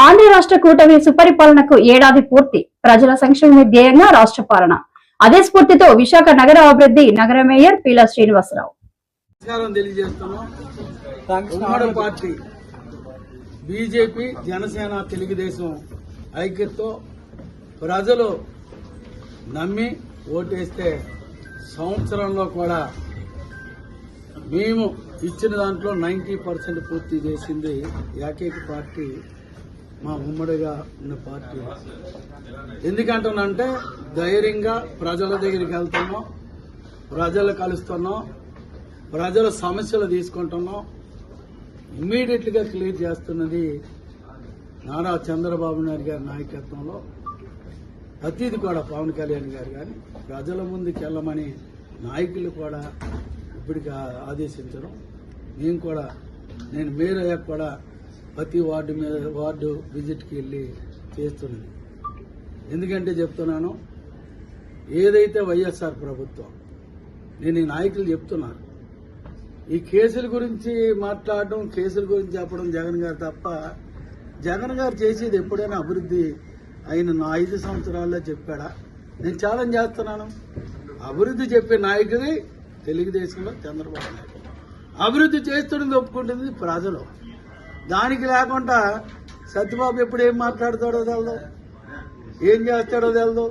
ఆంధ్ర రాష్ట్ర కూటమి సుపరిపాలనకు ఏడాది పూర్తి. ప్రజల సంక్షేమమే ధ్యేయంగా రాష్ట్ర పాలన. అదే స్ఫూర్తితో విశాఖ నగర అభివృద్ధి నగర మేయర్ పీలా శ్రీనివాసరావు. ఉమ్మడి పార్టీ బీజేపీ, జనసేన, తెలుగుదేశం ఐక్యతతో ప్రజలు నమ్మి ఓటేస్తే సంవత్సరంలో కూడా మేము ఇచ్చిన దాంట్లో 90% పూర్తి చేసింది ఏకైక పార్టీ మా ఉమ్మడిగా ఉన్న పార్టీ. ఎందుకంటున్నంటే ధైర్యంగా ప్రజల దగ్గరికి వెళ్తున్నాం, ప్రజలు కలుస్తున్నాం, ప్రజల సమస్యలు తీసుకుంటున్నాం. ఇమ్మీడియట్గా క్లియర్ చేస్తున్నది నారా చంద్రబాబు నాయుడు గారి నాయకత్వంలో. ప్రతిది కూడా పవన్ కళ్యాణ్ గారు కానీ ప్రజల ముందుకు వెళ్ళమని నాయకులు కూడా ఇప్పటికి ఆదేశించడం. మేము కూడా నేను మేయర్ అయ్యాక కూడా ప్రతి వార్డు విజిట్కి వెళ్ళి చేస్తున్నది. ఎందుకంటే చెప్తున్నాను, ఏదైతే వైఎస్ఆర్ ప్రభుత్వం, నేను ఈ నాయకులు చెప్తున్నారు, ఈ కేసుల గురించి మాట్లాడడం, కేసుల గురించి చెప్పడం జగన్ గారు తప్ప, జగన్ గారు చేసేది ఎప్పుడైనా అభివృద్ధి ఆయన నా 5 సంవత్సరాల్లో చెప్పాడా? నేను ఛాలెంజ్ చేస్తున్నాను. అభివృద్ధి చెప్పే నాయకుడి తెలుగుదేశంలో చంద్రబాబు నాయుడు. అభివృద్ధి చేస్తున్నది ఒప్పుకుంటుంది ప్రజలు. దానికి లేకుండా సత్యబాబు ఎప్పుడు ఏం మాట్లాడతాడో తెలదు, ఏం చేస్తాడో తెలదు,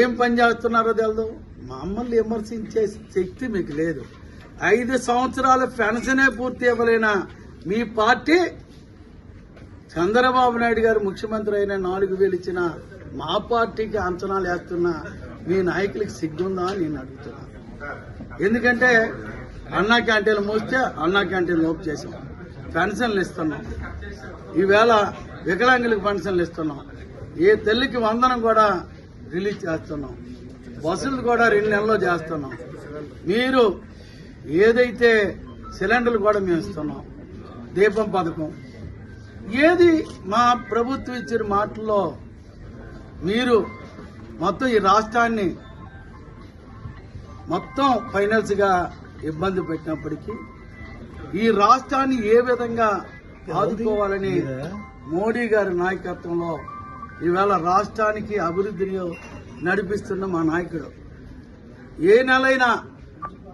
ఏం పని చేస్తున్నారో తెలదు. మమ్మల్ని విమర్శించే శక్తి మీకు లేదు. 5 సంవత్సరాల పెన్షనే పూర్తి ఇవ్వలేన మీ పార్టీ చంద్రబాబు నాయుడు గారు ముఖ్యమంత్రి అయిన 4,000 ఇచ్చిన మా పార్టీకి అంచనాలు వేస్తున్న మీ నాయకులకి సిగ్గుందా అని నేను అడుగుతున్నాను. ఎందుకంటే అన్నా క్యాంటీన్లు మూస్తే అన్నా క్యాంటీన్లు ఓపెన్ చేసాం, పెన్షన్లు ఇస్తున్నాం, ఈవేళ వికలాంగులకు పెన్షన్లు ఇస్తున్నాం, ఏ తల్లికి వందనం కూడా రిలీజ్ చేస్తున్నాం, బస్సులు కూడా 2 నెలల్లో చేస్తున్నాం. మీరు ఏదైతే సిలిండర్లు కూడా మేము ఇస్తున్నాం, దీపం పథకం, ఏది మా ప్రభుత్వం ఇచ్చిన మాటల్లో మీరు మొత్తం ఈ రాష్ట్రాన్ని మొత్తం ఫైనల్స్ గా ఇబ్బంది పెట్టినప్పటికీ ఈ రాష్ట్రాన్ని ఏ విధంగా ఆదుకోవాలని మోడీ గారి నాయకత్వంలో ఈవేళ రాష్ట్రానికి అభివృద్ధిని నడిపిస్తున్న మా నాయకుడు. ఏ నెలైనా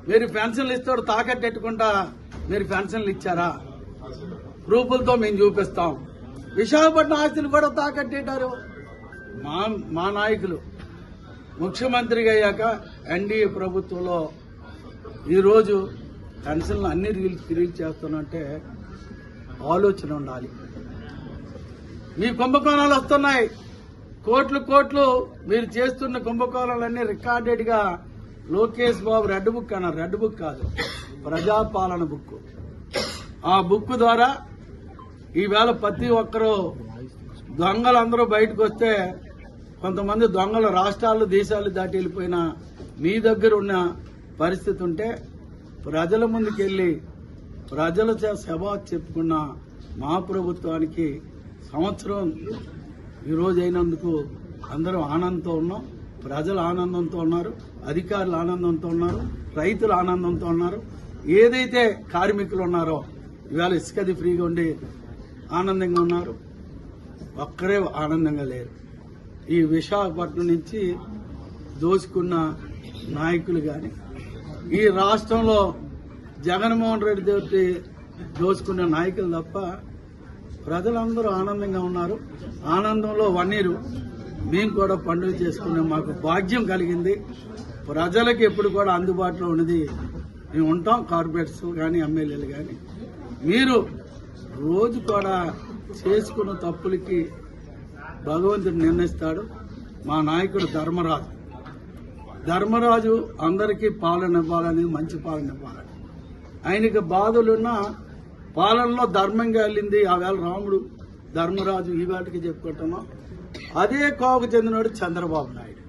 మీరు పెన్షన్లు ఇస్తాడు తాకట్టెట్టుకుంటా మీరు పెన్షన్లు ఇచ్చారా? ప్రూఫులతో మేము చూపిస్తాం. విశాఖపట్నం ఆస్తులు కూడా తాకట్టేటారు మా నాయకులు. ముఖ్యమంత్రిగా అయ్యాక ఎన్డీఏ ప్రభుత్వంలో ఈరోజు పెన్షన్లు అన్ని రిలీజ్ చేస్తున్నట్టే ఆలోచన ఉండాలి. మీ కుంభకోణాలు వస్తున్నాయి, కోట్లు మీరు చేస్తున్న కుంభకోణాలన్నీ రికార్డెడ్ గా లోకేష్ బాబు రెడ్ బుక్ అన్నారు. రెడ్ బుక్ కాదు, ప్రజాపాలన బుక్. ఆ బుక్ ద్వారా ఈవేళ ప్రతి ఒక్కరూ దొంగలందరూ బయటకు వస్తే, కొంతమంది దొంగలు రాష్ట్రాలు దేశాలు దాటి వెళ్ళిపోయిన మీ దగ్గర ఉన్న పరిస్థితి ఉంటే ప్రజల ముందుకెళ్లి ప్రజల సభ చెప్పుకున్న మా ప్రభుత్వానికి సంవత్సరం ఈరోజు అయినందుకు అందరూ ఆనందంతో ఉన్నాం. ప్రజలు ఆనందంతో ఉన్నారు, అధికారులు ఆనందంతో ఉన్నారు, రైతులు ఆనందంతో ఉన్నారు. ఏదైతే కార్మికులు ఉన్నారో ఇవాళ ఇసుకది ఫ్రీగా ఉండి ఆనందంగా ఉన్నారు. ఒక్కరే ఆనందంగా లేరు. ఈ విశాఖపట్నం నుంచి దోచుకున్న నాయకులు కానీ, ఈ రాష్ట్రంలో జగన్మోహన్ రెడ్డి తోటి దోచుకున్న నాయకులు తప్ప ప్రజలందరూ ఆనందంగా ఉన్నారు. ఆనందంలో 1 year మేము కూడా పండుగ చేసుకునే మాకు భాగ్యం కలిగింది. ప్రజలకు ఎప్పుడు కూడా అందుబాటులో ఉన్నది మేము ఉంటాం. కార్పొరేట్స్ కానీ ఎమ్మెల్యేలు కానీ మీరు రోజు కూడా చేసుకున్న తప్పులకి భగవంతుడు నిర్ణయిస్తాడు. మా నాయకుడు ధర్మరాజు అందరికీ పాలన ఇవ్వాలని, మంచి పాలన ఇవ్వాలని. ఆయనకి బాధలున్న పాలనలో ధర్మంగా వెళ్ళింది. ఆవేళ రాముడు ధర్మరాజు ఈ వేళకి చెప్పుకుంటున్నాం. అదే కోవకు చెందినవాడు చంద్రబాబు నాయుడు.